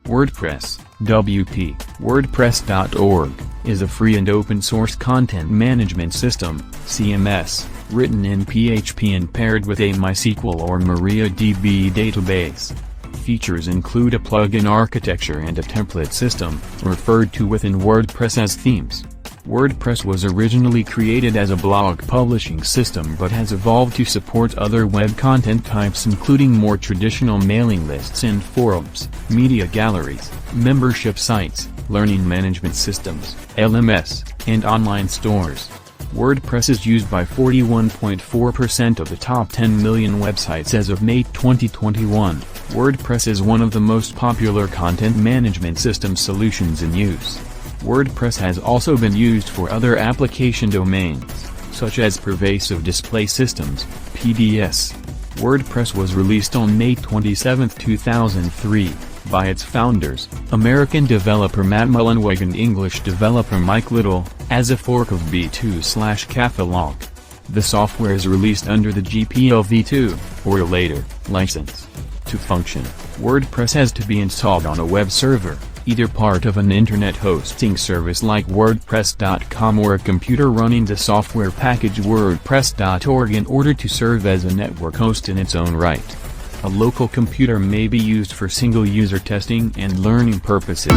WordPress, WP, WordPress.org, is a free and open-source content management system, CMS, written in PHP and paired with a MySQL or MariaDB database. Features include a plugin architecture and a template system, referred to within WordPress as themes. WordPress was originally created as a blog publishing system but has evolved to support other web content types including more traditional mailing lists and forums, media galleries, membership sites, learning management systems, LMS, and online stores. WordPress is used by 41.4% of the top 10 million websites as of May 2021. WordPress is one of the most popular content management system solutions in use. WordPress has also been used for other application domains, such as pervasive display systems, PDS. WordPress was released on May 27, 2003, by its founders, American developer Matt Mullenweg and English developer Mike Little, as a fork of v2/Catalog. The software is released under the GPL v2, or later, license. To function, WordPress has to be installed on a web server, either part of an internet hosting service like WordPress.com or a computer running the software package WordPress.org in order to serve as a network host in its own right. A local computer may be used for single-user testing and learning purposes.